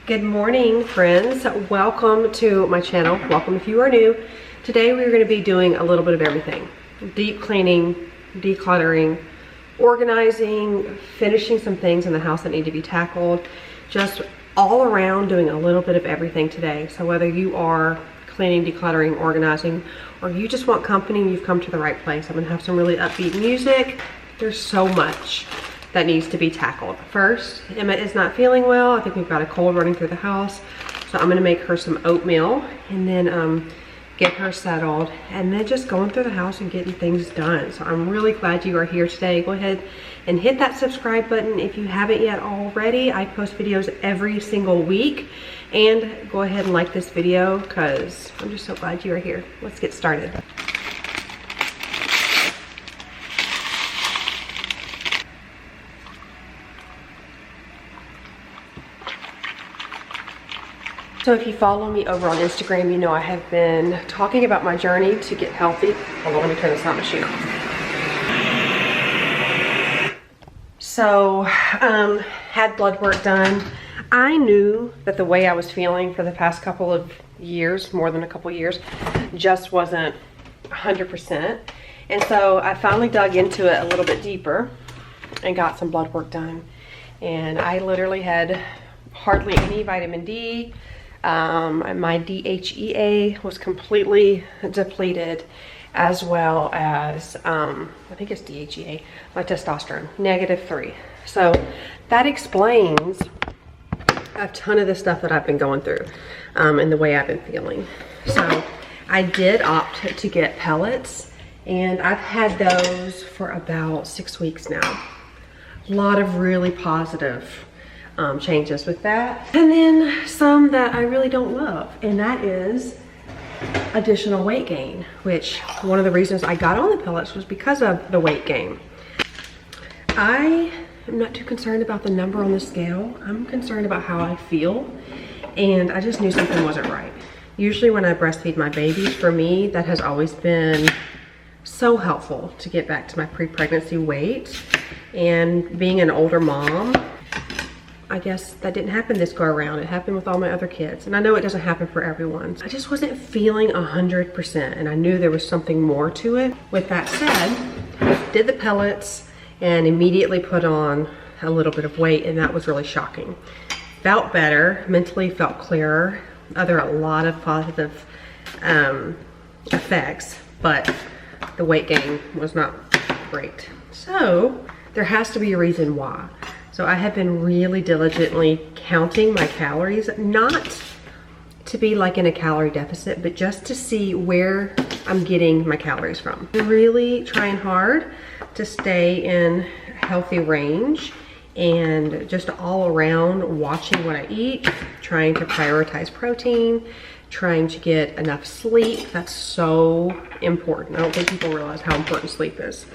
Good morning, friends. Welcome to my channel. Welcome if you are new. Today we're going to be doing a little bit of everything. Deep cleaning, decluttering, organizing, finishing some things in the house that need to be tackled. Just all around doing a little bit of everything today. So whether you are cleaning, decluttering, organizing, or you just want company, you've come to the right place. I'm going to have some really upbeat music. There's so much that needs to be tackled. First, Emma is not feeling well. I think we've got a cold running through the house. So I'm gonna make her some oatmeal and then get her settled and then just going through the house and getting things done. So I'm really glad you are here today. Go ahead and hit that subscribe button if you haven't yet already. I post videos every single week. And go ahead and like this video because I'm just so glad you are here. Let's get started. So if you follow me over on Instagram, you know I have been talking about my journey to get healthy. Hold on, let me turn this hot machine off. So, had blood work done. I knew that the way I was feeling for the past couple of years, more than a couple years, just wasn't 100%. And so I finally dug into it a little bit deeper and got some blood work done. And I literally had hardly any vitamin D. My DHEA was completely depleted, as well as I think it's DHEA, my testosterone, -3. So that explains a ton of the stuff that I've been going through and the way I've been feeling. So I did opt to get pellets, and I've had those for about 6 weeks now. A lot of really positive changes with that. And then some that I really don't love, and that is additional weight gain, which one of the reasons I got on the pellets was because of the weight gain. I am not too concerned about the number on the scale. I'm concerned about how I feel, and I just knew something wasn't right. Usually when I breastfeed my babies, for me, that has always been so helpful to get back to my pre-pregnancy weight. And being an older mom, I guess that didn't happen this go around. It happened with all my other kids. And I know it doesn't happen for everyone. I just wasn't feeling 100%, and I knew there was something more to it. With that said, did the pellets and immediately put on a little bit of weight, and that was really shocking. Felt better, mentally felt clearer. There are a lot of positive effects, but the weight gain was not great. So there has to be a reason why. So I have been really diligently counting my calories, not to be like in a calorie deficit, but just to see where I'm getting my calories from. I'm really trying hard to stay in healthy range and just all around watching what I eat, trying to prioritize protein, trying to get enough sleep. That's so important. I don't think people realize how important sleep is.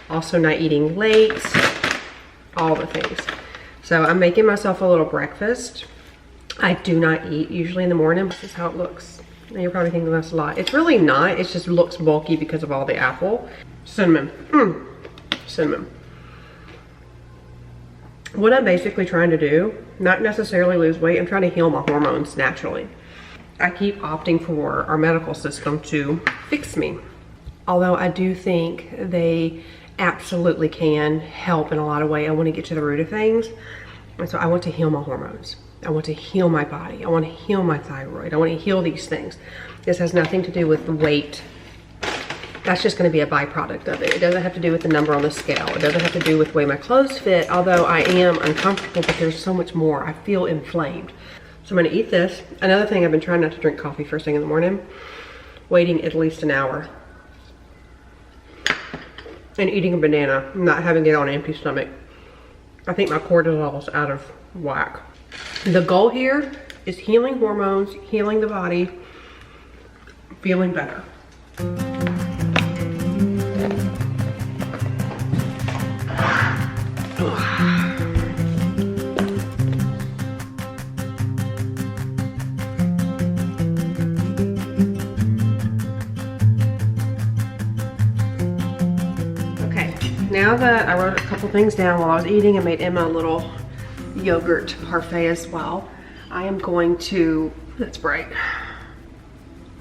Also not eating late. All the things. So I'm making myself a little breakfast. I do not eat usually in the morning. This is how it looks. And you're probably thinking that's a lot. It's really not. It just looks bulky because of all the apple. Cinnamon. Cinnamon. What I'm basically trying to do, not necessarily lose weight, I'm trying to heal my hormones naturally. I keep opting for our medical system to fix me. Although I do think they absolutely can help in a lot of ways. I want to get to the root of things. And so I want to heal my hormones. I want to heal my body. I want to heal my thyroid. I want to heal these things. This has nothing to do with the weight. That's just going to be a byproduct of it. It doesn't have to do with the number on the scale. It doesn't have to do with the way my clothes fit, although I am uncomfortable, but there's so much more. I feel inflamed. So I'm going to eat this. Another thing, I've been trying not to drink coffee first thing in the morning, waiting at least an hour, and eating a banana, not having it on an empty stomach. I think my cortisol is out of whack. The goal here is healing hormones, healing the body, feeling better. Now that I wrote a couple things down while I was eating and made Emma a little yogurt parfait as well. I am going to, that's bright.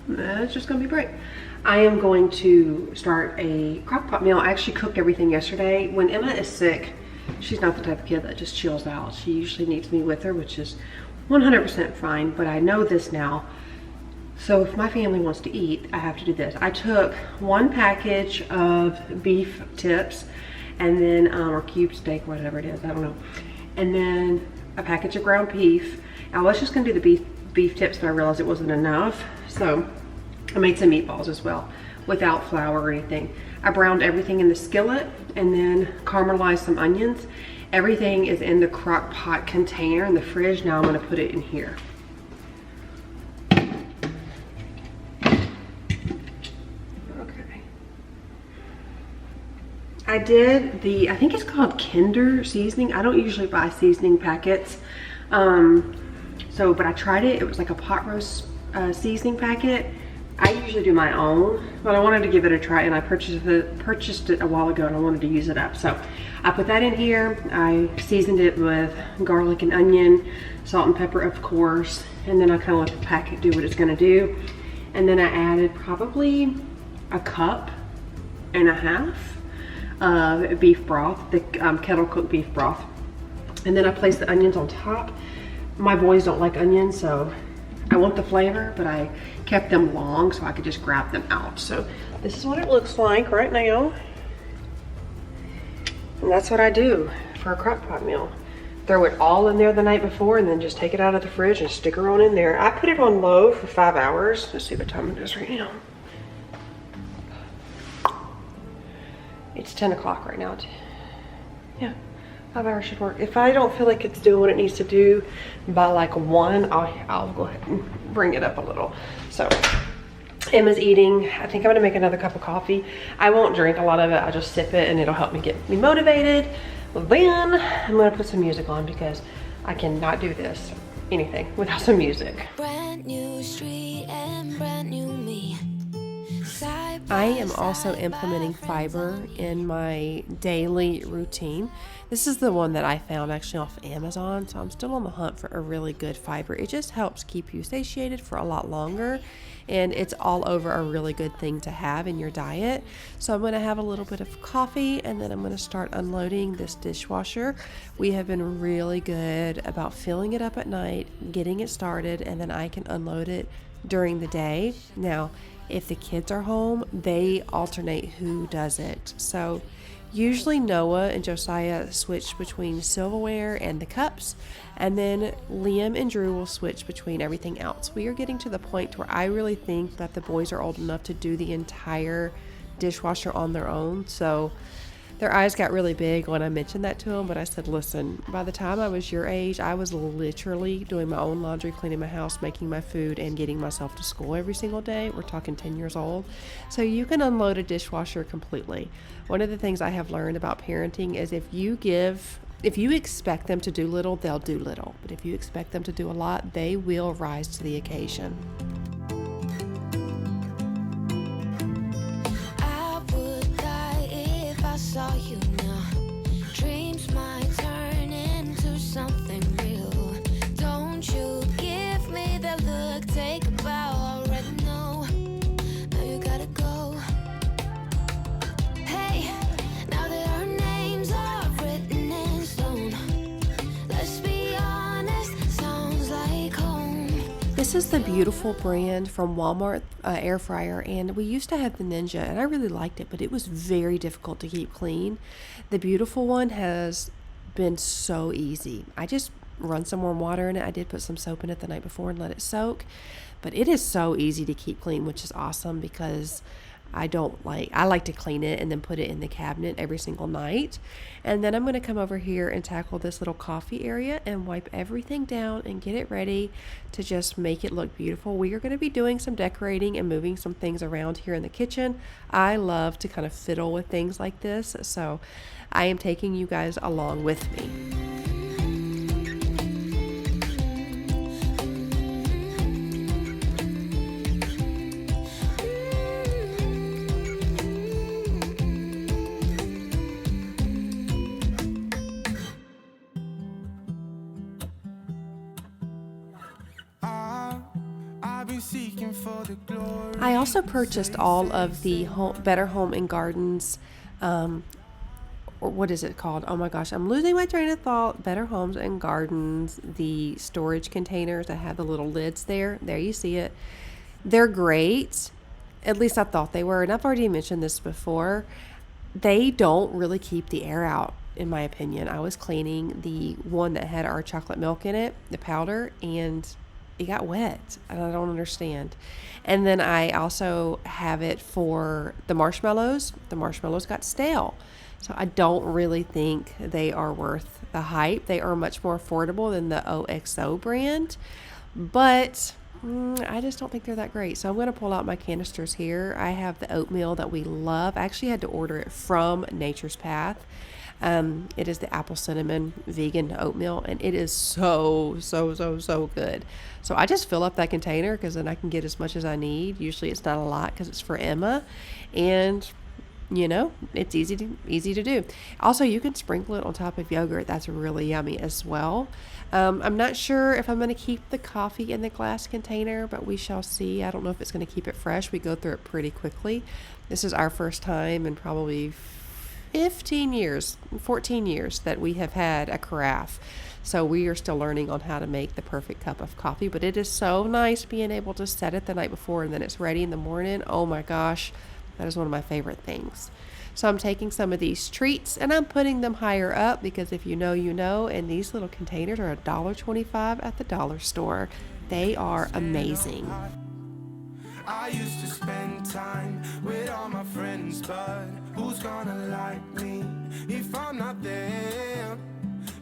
It's just gonna be bright. I am going to start a crock pot meal. I actually cooked everything yesterday. When Emma is sick, she's not the type of kid that just chills out. She usually needs me with her, which is 100% fine, but I know this now. So if my family wants to eat, I have to do this. I took 1 package of beef tips and then, or cube steak, whatever it is, I don't know. And then a package of ground beef. I was just gonna do the beef tips, but I realized it wasn't enough. So I made some meatballs as well without flour or anything. I browned everything in the skillet and then caramelized some onions. Everything is in the crock pot container in the fridge. Now I'm gonna put it in here. Okay. I did the, I think it's called Kinder seasoning. I don't usually buy seasoning packets. But I tried it. It was like a pot roast seasoning packet. I usually do my own, but I wanted to give it a try, and I purchased it a while ago, and I wanted to use it up. So I put that in here. I seasoned it with garlic and onion, salt and pepper, of course, and then I kind of let the packet do what it's gonna do. And then I added probably a cup and a half of beef broth, the kettle cooked beef broth. And then I placed the onions on top. My boys don't like onions, so I want the flavor, but I kept them long so I could just grab them out. So this is what it looks like right now. And that's what I do for a crock pot meal. Throw it all in there the night before and then just take it out of the fridge and stick her on in there. I put it on low for 5 hours. Let's see what time it is right now. It's 10 o'clock right now. Yeah. 5 hours should work. If I don't feel like it's doing what it needs to do by like 1, I'll go ahead and bring it up a little. So Emma's eating. I think I'm gonna make another cup of coffee. I won't drink a lot of it. I'll just sip it and it'll help me get me motivated. Then I'm gonna put some music on because I cannot do this, anything, without some music. Brand new street and brand new me. I am also implementing fiber in my daily routine. This is the one that I found actually off Amazon, so I'm still on the hunt for a really good fiber. It just helps keep you satiated for a lot longer, and it's all over a really good thing to have in your diet. So I'm going to have a little bit of coffee, and then I'm going to start unloading this dishwasher. We have been really good about filling it up at night, getting it started, and then I can unload it during the day. Now, if the kids are home, they alternate who does it. So usually Noah and Josiah switch between silverware and the cups, and then Liam and Drew will switch between everything else. We are getting to the point where I really think that the boys are old enough to do the entire dishwasher on their own. So their eyes got really big when I mentioned that to them, but I said, listen, by the time I was your age, I was literally doing my own laundry, cleaning my house, making my food, and getting myself to school every single day. We're talking 10 years old. So you can unload a dishwasher completely. One of the things I have learned about parenting is if you expect them to do little, they'll do little. But if you expect them to do a lot, they will rise to the occasion. Saw you now. Dreams might turn into something real. Don't you give me that look, take a bow, already know. Now you gotta go. Hey, now that our names are written in stone, let's be honest, sounds like home. This is the Beautiful brand from Walmart air fryer, and we used to have the Ninja, and I really liked it, but it was very difficult to keep clean. The Beautiful one has been so easy. I just run some warm water in it. I did put some soap in it the night before and let it soak, but it is so easy to keep clean, which is awesome because I like to clean it and then put it in the cabinet every single night. And then I'm going to come over here and tackle this little coffee area and wipe everything down and get it ready to just make it look beautiful. We are going to be doing some decorating and moving some things around here in the kitchen. I love to kind of fiddle with things like this, so I am taking you guys along with me. I also purchased all of the Better Home and Gardens, or what is it called? Oh my gosh, I'm losing my train of thought. Better Homes and Gardens, the storage containers that have the little lids there. There you see it. They're great. At least I thought they were. And I've already mentioned this before. They don't really keep the air out, in my opinion. I was cleaning the one that had our chocolate milk in it, the powder, and it got wet. And I don't understand. And then I also have it for the marshmallows. The marshmallows got stale. So I don't really think they are worth the hype. They are much more affordable than the OXO brand, but I just don't think they're that great. So I'm going to pull out my canisters here. I have the oatmeal that we love. I actually had to order it from Nature's Path. It is the apple cinnamon vegan oatmeal, and it is so good. So I just fill up that container because then I can get as much as I need. Usually it's not a lot because it's for Emma, and you know, it's easy to do. Also, you can sprinkle it on top of yogurt. That's really yummy as well. I'm not sure if I'm going to keep the coffee in the glass container, but we shall see. I don't know if it's going to keep it fresh. We go through it pretty quickly. This is our first time in probably 14 years that we have had a carafe. So we are still learning on how to make the perfect cup of coffee, but it is so nice being able to set it the night before and then it's ready in the morning. Oh my gosh. That is one of my favorite things. So I'm taking some of these treats and I'm putting them higher up because if you know, you know, and these little containers are $1.25 at the dollar store. They are amazing. I used to spend time with all my friends, but who's gonna like me if I'm not there?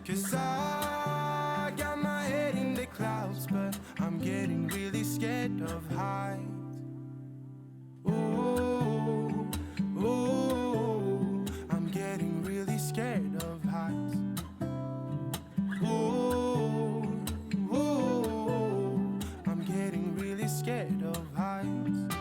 'Cause I got my head in the clouds, but I'm getting really scared of heights. Ooh, I'm getting really scared of heights. Ooh, I'm getting really scared of heights.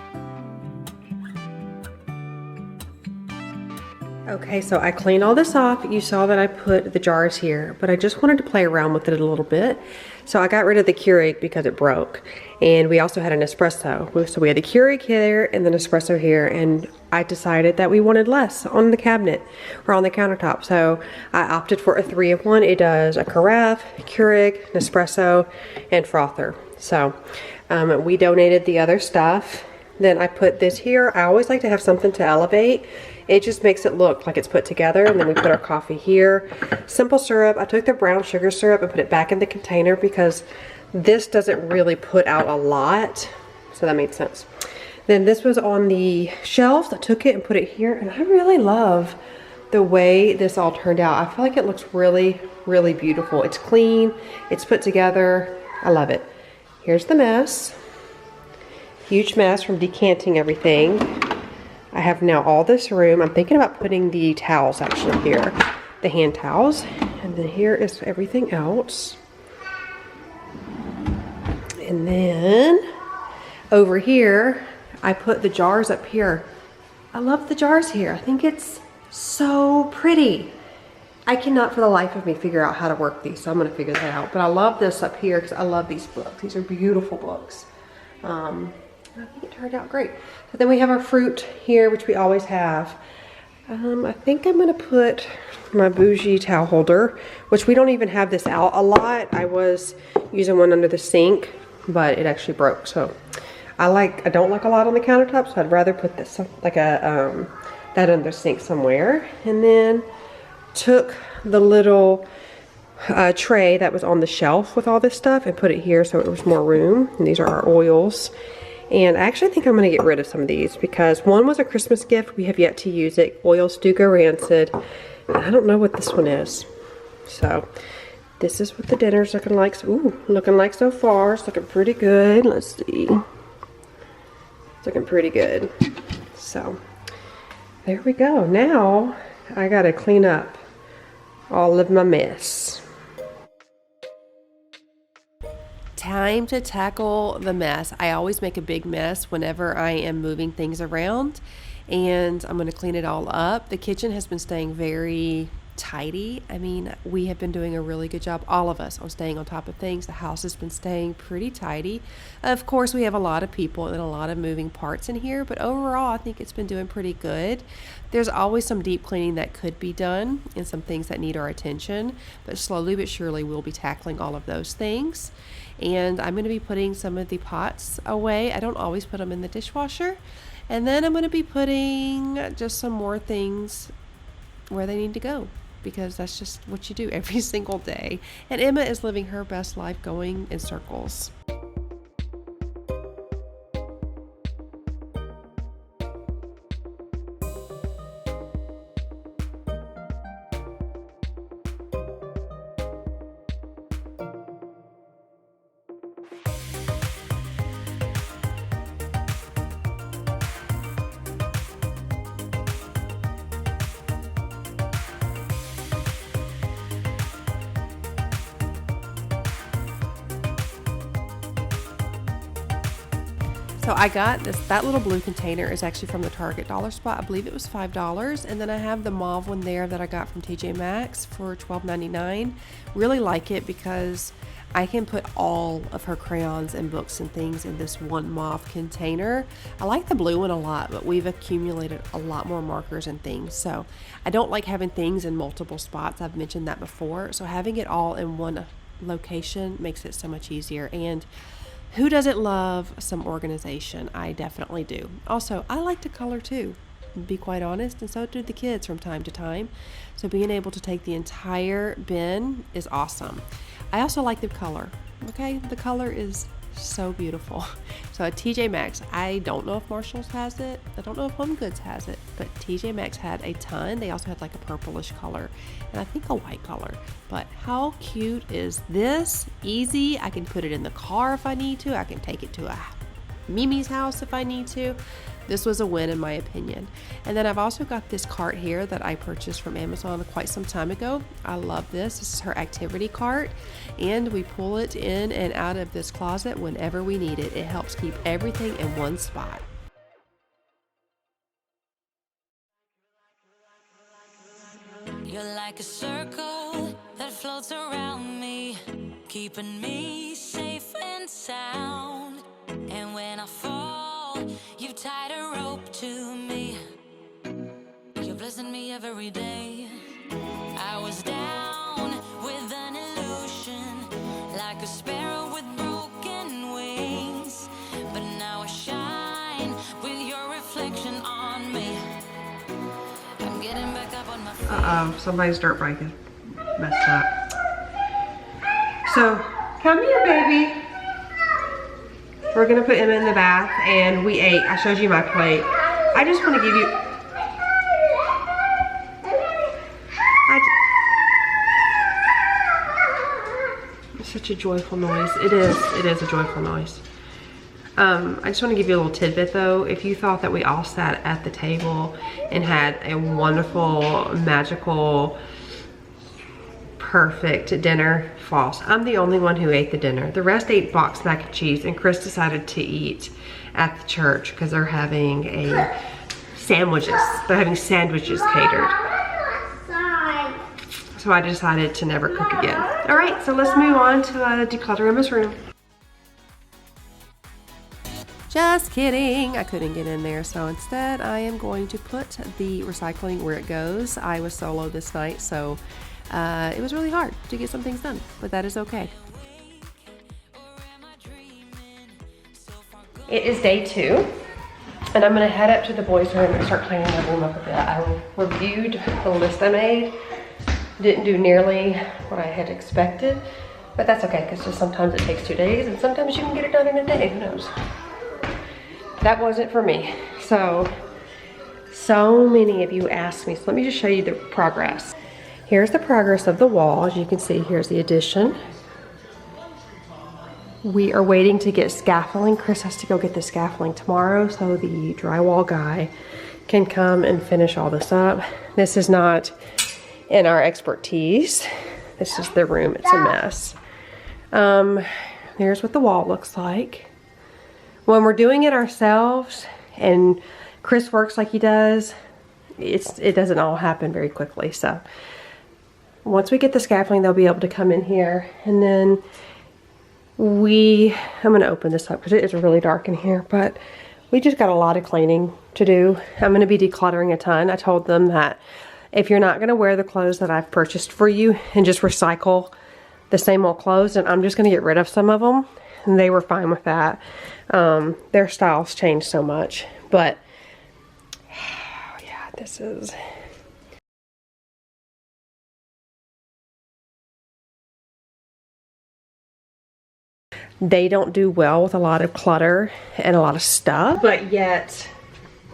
Okay, so I cleaned all this off. You saw that I put the jars here, but I just wanted to play around with it a little bit. So I got rid of the Keurig because it broke. And we also had an espresso. So we had the Keurig here and the espresso here. And I decided that we wanted less on the cabinet or on the countertop. So I opted for a 3-in-1. It does a carafe, Keurig, Nespresso, and frother. So we donated the other stuff. Then I put this here. I always like to have something to elevate. It just makes it look like it's put together. And then we put our coffee here. Simple syrup. I took the brown sugar syrup and put it back in the container because this doesn't really put out a lot. So that made sense. Then this was on the shelves. I took it and put it here. And I really love the way this all turned out. I feel like it looks really, really beautiful. It's clean. It's put together. I love it. Here's the mess. Huge mess from decanting everything. I have now all this room. I'm thinking about putting the towels actually here, the hand towels. And then here is everything else. And then over here, I put the jars up here. I love the jars here. I think it's so pretty. I cannot for the life of me figure out how to work these, so I'm gonna figure that out. But I love this up here because I love these books. These are beautiful books. I think it turned out great. So then we have our fruit here, which we always have. I think I'm gonna put my bougie towel holder, which we don't even have this out a lot. I was using one under the sink, but it actually broke. So I don't like a lot on the countertop, so I'd rather put this like a that under the sink somewhere. And then took the little tray that was on the shelf with all this stuff and put it here so it was more room. And these are our oils. And I actually think I'm going to get rid of some of these because one was a Christmas gift. We have yet to use it. Oils do go rancid. And I don't know what this one is. So this is what the dinner's looking like. Ooh, looking like so far. It's looking pretty good. Let's see. It's looking pretty good. So there we go. Now I got to clean up all of my mess. Time to tackle the mess. I always make a big mess whenever I am moving things around, and I'm going to clean it all up. The kitchen has been staying very tidy. I mean, we have been doing a really good job, all of us, on staying on top of things. The house has been staying pretty tidy. Of course, we have a lot of people and a lot of moving parts in here, but overall, I think it's been doing pretty good. There's always some deep cleaning that could be done and some things that need our attention, but slowly but surely we'll be tackling all of those things. And I'm going to be putting some of the pots away. I don't always put them in the dishwasher. And then I'm going to be putting just some more things where they need to go, because that's just what you do every single day. And Emma is living her best life going in circles. So I got that little blue container is actually from the Target dollar spot. I believe it was $5. And then I have the mauve one there that I got from TJ Maxx for $12.99. Really like it because I can put all of her crayons and books and things in this one mauve container. I like the blue one a lot, but we've accumulated a lot more markers and things. So I don't like having things in multiple spots. I've mentioned that before. So having it all in one location makes it so much easier. And who doesn't love some organization? I definitely do. Also, I like to color too, to be quite honest, and so do the kids from time to time. So being able to take the entire bin is awesome. I also like the color. Okay, the color is so beautiful. So at TJ Maxx, I don't know if Marshalls has it. I don't know if Home Goods has it, but TJ Maxx had a ton. They also had like a purplish color and I think a white color. But how cute is this? Easy. I can put it in the car if I need to. I can take it to a Mimi's house if I need to. This was a win in my opinion. And then I've also got this cart here that I purchased from Amazon quite some time ago. I love this. This is her activity cart, and we pull it in and out of this closet whenever we need it. It helps keep everything in one spot. You're like a circle that floats around me, keeping me safe and sound. And when I fall, you've tied a rope to me. You're blessing me every day. I was down with an illusion, like a sparrow with broken wings. But now I shine with your reflection on me. I'm getting back up on my feet. Uh-oh, somebody's dirt bike is messed up. So, come here, baby. We're gonna put Emma in the bath, and we ate. I showed you my plate. I just want to give you. It's such a joyful noise. It is a joyful noise. I just want to give you a little tidbit though. If you thought that we all sat at the table and had a wonderful, magical, perfect dinner, false. I'm the only one who ate the dinner. The rest ate boxed mac and cheese, and Chris decided to eat at the church because they're having sandwiches. They're having sandwiches catered. So I decided to never cook again. All right, so let's move on to declutter Emma's room. Just kidding, I couldn't get in there, so instead I am going to put the recycling where it goes. I was solo this night, so it was really hard to get some things done, but that is okay. It is day 2, and I'm gonna head up to the boys' room and start cleaning my room up a bit. I reviewed the list I made. Didn't do nearly what I had expected, but that's okay, because just sometimes it takes 2 days, and sometimes you can get it done in a day, who knows? That wasn't for me. So many of you asked me, so let me just show you the progress. Here's the progress of the wall. As you can see, here's the addition. We are waiting to get scaffolding. Chris has to go get the scaffolding tomorrow so the drywall guy can come and finish all this up. This is not in our expertise. This is the room. It's a mess. Here's what the wall looks like. When we're doing it ourselves and Chris works like he does, it doesn't all happen very quickly. So once we get the scaffolding, they'll be able to come in here. And then I'm going to open this up because it is really dark in here, but we just got a lot of cleaning to do. I'm going to be decluttering a ton. I told them that if you're not going to wear the clothes that I've purchased for you and just recycle the same old clothes, then I'm just going to get rid of some of them. And they were fine with that. Their styles changed so much, but yeah, this is... They don't do well with a lot of clutter and a lot of stuff, but yet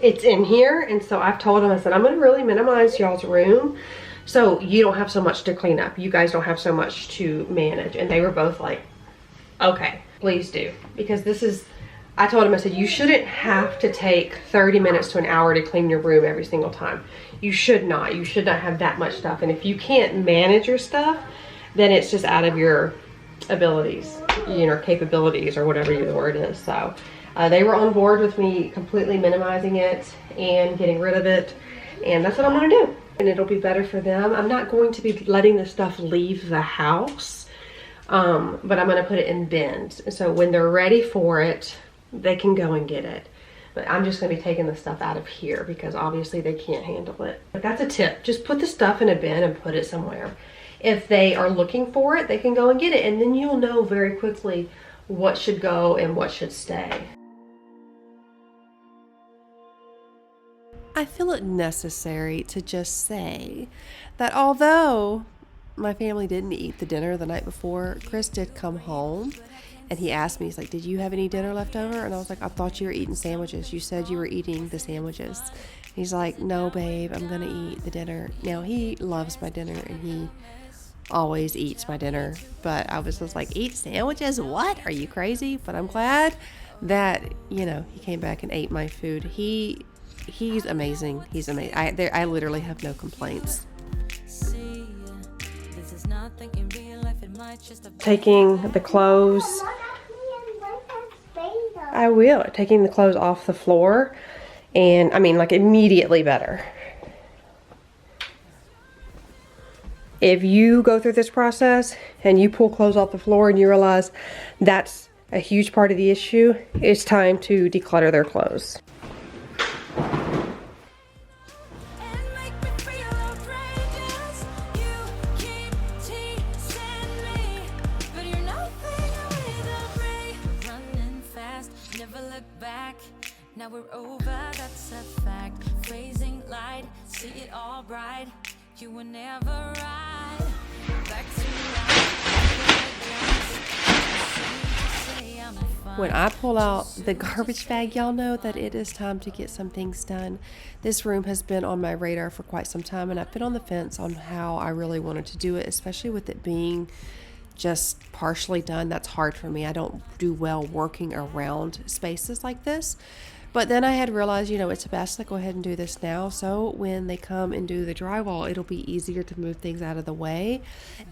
it's in here. And so I've told them, I said, I'm going to really minimize y'all's room so you don't have so much to clean up. You guys don't have so much to manage. And they were both like, okay, please do. Because this is, I told them, I said, you shouldn't have to take 30 minutes to an hour to clean your room every single time. You should not. You should not have that much stuff. And if you can't manage your stuff, then it's just out of your abilities, you know, capabilities, or whatever the word is. So they were on board with me completely minimizing it and getting rid of it, and that's what I'm going to do. And it'll be better for them. I'm not going to be letting the stuff leave the house, but I'm going to put it in bins, so when they're ready for it, they can go and get it. But I'm just going to be taking the stuff out of here because obviously they can't handle it. But that's a tip. Just put the stuff in a bin and put it somewhere. If they are looking for it, they can go and get it, and then you'll know very quickly what should go and what should stay. I feel it necessary to just say that although my family didn't eat the dinner the night before, Chris did come home and he asked me, he's like, did you have any dinner left over? And I was like, I thought you were eating sandwiches. You said you were eating the sandwiches. He's like, no, babe, I'm going to eat the dinner. Now, he loves my dinner and he always eats my dinner, but I was just like, eat sandwiches? What? Are you crazy? But I'm glad that, you know, he came back and ate my food. He's amazing. He's amazing. I literally have no complaints. Taking the clothes, I will. Taking the clothes off the floor, and I mean, like, immediately better. If you go through this process and you pull clothes off the floor and you realize that's a huge part of the issue, it's time to declutter their clothes. Now we're over, that's a fact. Raising light, see it all bright. You were never right. Back to life. When I pull out the garbage bag, y'all know that it is time to get some things done. This room has been on my radar for quite some time, and I've been on the fence on how I really wanted to do it, especially with it being just partially done. That's hard for me. I don't do well working around spaces like this. But then I had realized, you know, it's best to go ahead and do this now. So when they come and do the drywall, it'll be easier to move things out of the way.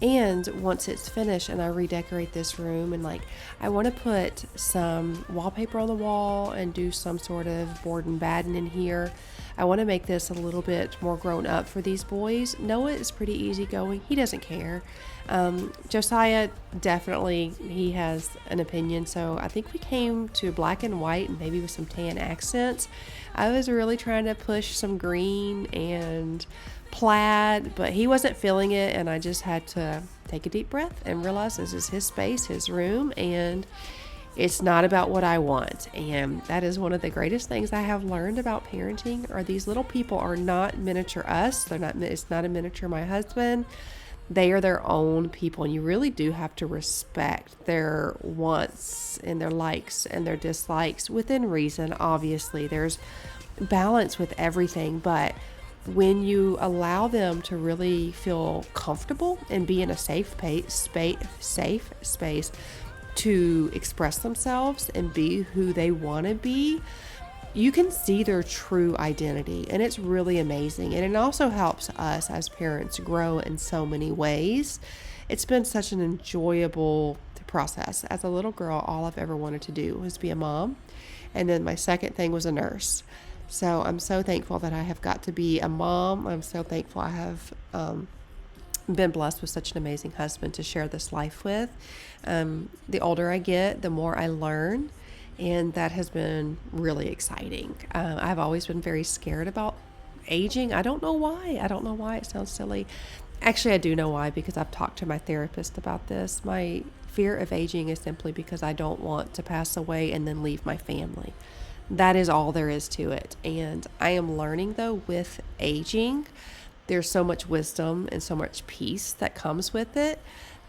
And once it's finished and I redecorate this room, and like, I want to put some wallpaper on the wall and do some sort of board and batten in here. I want to make this a little bit more grown up for these boys. Noah is pretty easygoing. He doesn't care. Josiah, definitely, he has an opinion. So I think we came to black and white and maybe with some tan accents. I was really trying to push some green and plaid, but he wasn't feeling it. And I just had to take a deep breath and realize this is his space, his room, and it's not about what I want. And that is one of the greatest things I have learned about parenting, are these little people are not miniature us. It's not a miniature my husband. They are their own people, and you really do have to respect their wants and their likes and their dislikes within reason. Obviously, there's balance with everything, but when you allow them to really feel comfortable and be in a safe space to express themselves and be who they want to be, you can see their true identity, and it's really amazing. And it also helps us as parents grow in so many ways. It's been such an enjoyable process. As a little girl, all I've ever wanted to do was be a mom, and then my second thing was a nurse. So I'm so thankful that I have got to be a mom. I'm so thankful I have been blessed with such an amazing husband to share this life with. The older I get, the more I learn, and that has been really exciting. I've always been very scared about aging. I don't know why. It sounds silly. Actually, I do know why, because I've talked to my therapist about this. My fear of aging is simply because I don't want to pass away and then leave my family. That is all there is to it. And I am learning, though, with aging, there's so much wisdom and so much peace that comes with it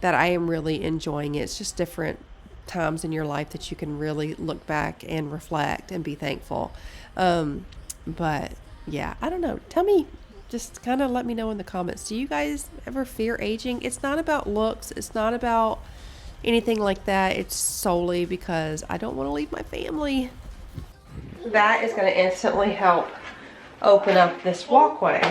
that I am really enjoying it. It's just different times in your life that you can really look back and reflect and be thankful. But yeah, I don't know. Tell me, just kind of let me know in the comments. Do you guys ever fear aging? It's not about looks. It's not about anything like that. It's solely because I don't want to leave my family. That is going to instantly help open up this walkway.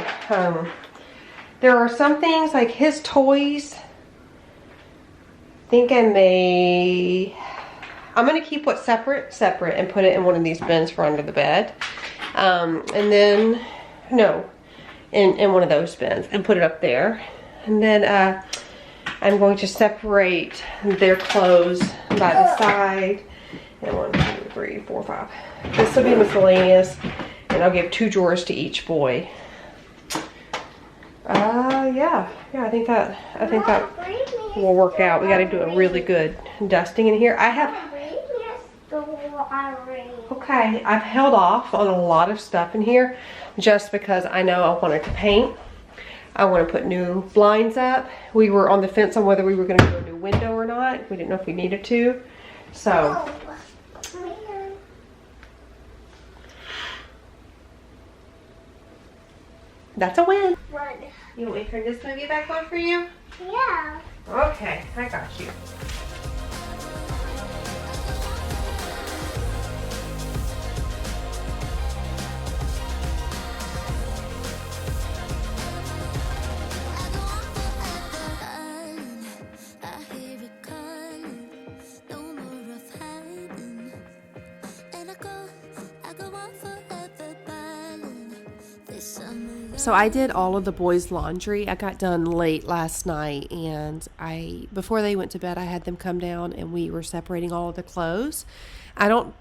There are some things like his toys. I think I'm going to keep what's separate and put it in one of these bins for under the bed. And then, no, in one of those bins and put it up there. And then I'm going to separate their clothes by the side. And 1, 2, 3, 4, 5. This will be miscellaneous, and I'll give 2 drawers to each boy. Yeah, I think that will work out. We got to do a really good dusting in here. Okay, I've held off on a lot of stuff in here just because I know I wanted to paint. I want to put new blinds up. We were on the fence on whether we were going to do a new window or not. We didn't know if we needed to. So that's a win. You want me to turn this movie back on for you? Yeah. Okay, I got you. So I did all of the boys' laundry. I got done late last night, and before they went to bed, I had them come down and we were separating all of the clothes. I don't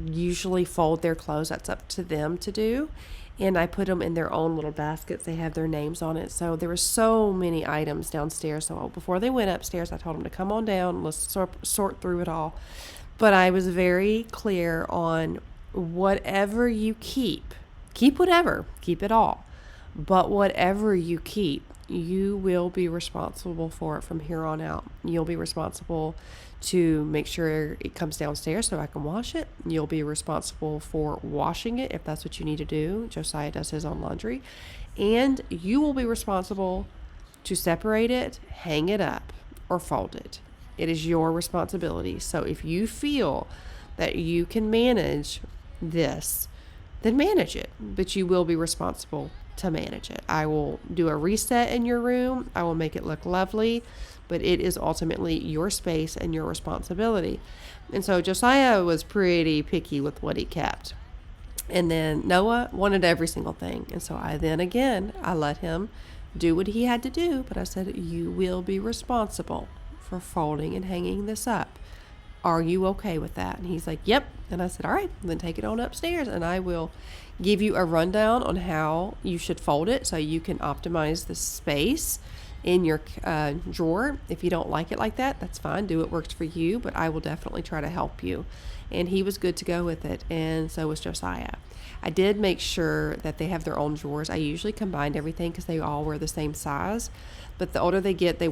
usually fold their clothes. That's up to them to do. And I put them in their own little baskets. They have their names on it. So there were so many items downstairs. So before they went upstairs, I told them to come on down. Let's sort through it all. But I was very clear on whatever you keep whatever, keep it all. But whatever you keep, you will be responsible for it from here on out. You'll be responsible to make sure it comes downstairs so I can wash it. You'll be responsible for washing it if that's what you need to do. Josiah does his own laundry. And you will be responsible to separate it, hang it up, or fold it. It is your responsibility. So if you feel that you can manage this, then manage it. But you will be responsible to manage it. I will do a reset in your room. I will make it look lovely, but it is ultimately your space and your responsibility. And so Josiah was pretty picky with what he kept. And then Noah wanted every single thing. And so I let him do what he had to do, but I said, you will be responsible for folding and hanging this up. Are you okay with that? And he's like, yep. And I said, all right, then take it on upstairs and I will give you a rundown on how you should fold it so you can optimize the space in your drawer. If you don't like it like that, that's fine. Do what works for you, but I will definitely try to help you. And he was good to go with it, and so was Josiah. I did make sure that they have their own drawers. I usually combined everything because they all were the same size, but the older they get, the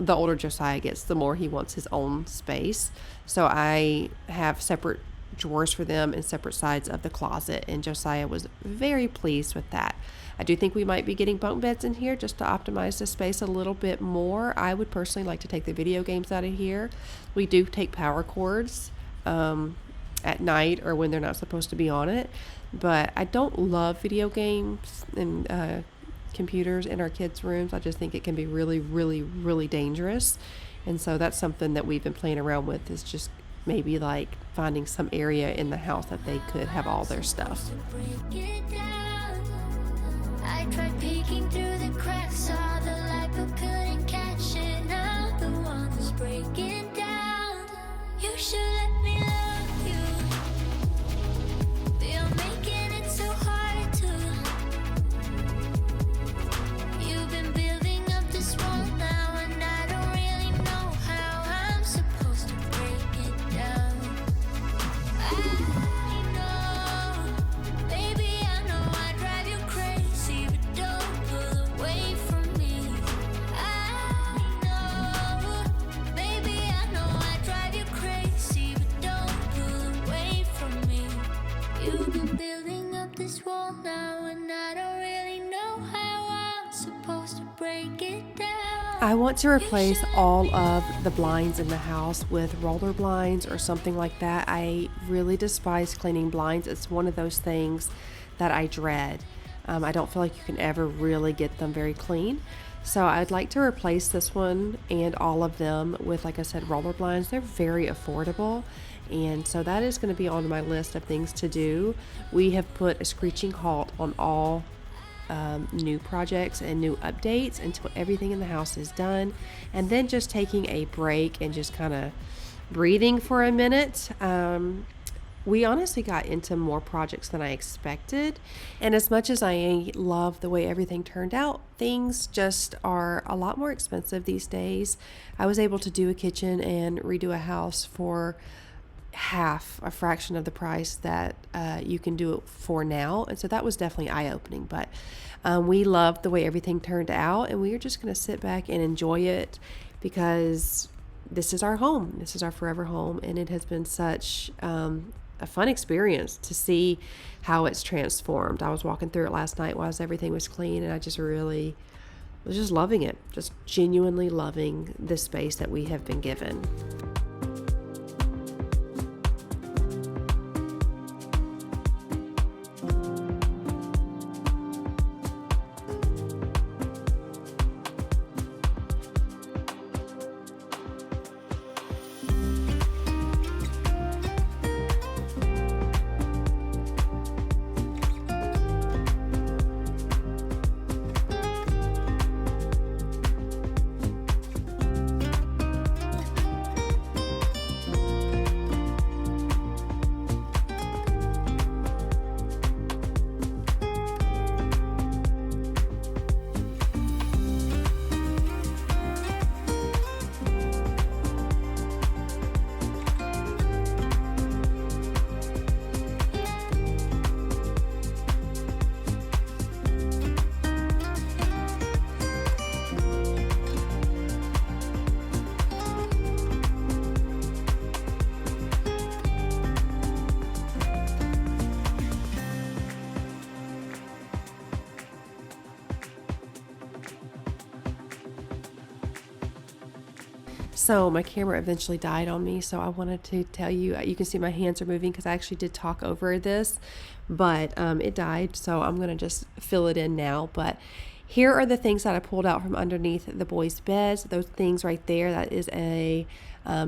older Josiah gets, the more he wants his own space. So I have separate drawers for them in separate sides of the closet, and Josiah was very pleased with that. I do think we might be getting bunk beds in here just to optimize the space a little bit more. I would personally like to take the video games out of here. We do take power cords at night or when they're not supposed to be on it, but I don't love video games and computers in our kids' rooms. I just think it can be really, really, really dangerous. And so that's something that we've been playing around with, is just maybe like finding some area in the house that they could have all their stuff. I tried peeking through the cracks, saw the light all now, and I don't really know how I'm supposed to break it down. I want to replace all of the blinds in the house with roller blinds or something like that. I really despise cleaning blinds. It's one of those things that I dread. I don't feel like you can ever really get them very clean. So I'd like to replace this one and all of them with, like I said, roller blinds. They're very affordable. And so that is going to be on my list of things to do. We have put a screeching halt on all new projects and new updates until everything in the house is done, and then just taking a break and just kind of breathing for a minute. We honestly got into more projects than I expected, and as much as I love the way everything turned out, things just are a lot more expensive these days. I was able to do a kitchen and redo a house for a fraction of the price that you can do it for now, and so that was definitely eye-opening. But we loved the way everything turned out, and we are just going to sit back and enjoy it because this is our home. This is our forever home, and it has been such a fun experience to see how it's transformed. I was walking through it last night while everything was clean, and I just really was just loving it, just genuinely loving the space that we have been given. So my camera eventually died on me, so I wanted to tell you, you can see my hands are moving because I actually did talk over this, but it died, so I'm going to just fill it in now. But here are the things that I pulled out from underneath the boys' beds. Those things right there, that is a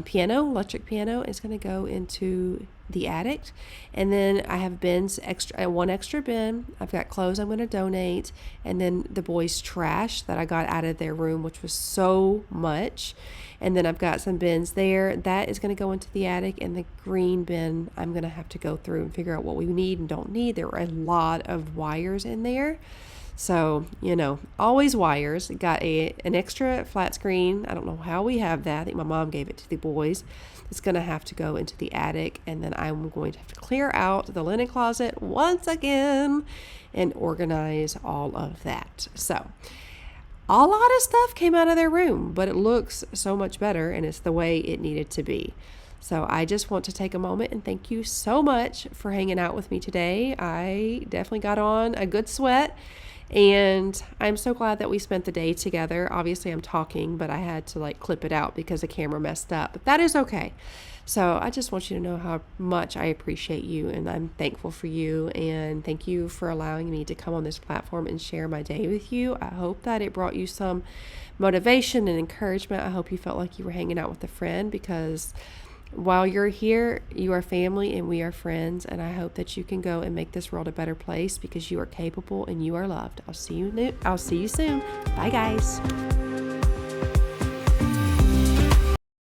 piano, electric piano, is going to go into the attic. And then I have bins, one extra bin. I've got clothes I'm going to donate, and then the boys' trash that I got out of their room, which was so much. And then I've got some bins there. That is going to go into the attic, and the green bin I'm going to have to go through and figure out what we need and don't need. There were a lot of wires in there. So, always wires. Got an extra flat screen. I don't know how we have that. I think my mom gave it to the boys. It's going to have to go into the attic, and then I'm going to have to clear out the linen closet once again and organize all of that. So, a lot of stuff came out of their room, but it looks so much better, and it's the way it needed to be. So I just want to take a moment and thank you so much for hanging out with me today. I definitely got on a good sweat, and I'm so glad that we spent the day together. Obviously I'm talking, but I had to clip it out because the camera messed up, but that is okay. So I just want you to know how much I appreciate you, and I'm thankful for you, and thank you for allowing me to come on this platform and share my day with you. I hope that it brought you some motivation and encouragement. I hope you felt like you were hanging out with a friend, because while you're here, you are family and we are friends, and I hope that you can go and make this world a better place because you are capable and you are loved. I'll see you soon. Bye, guys.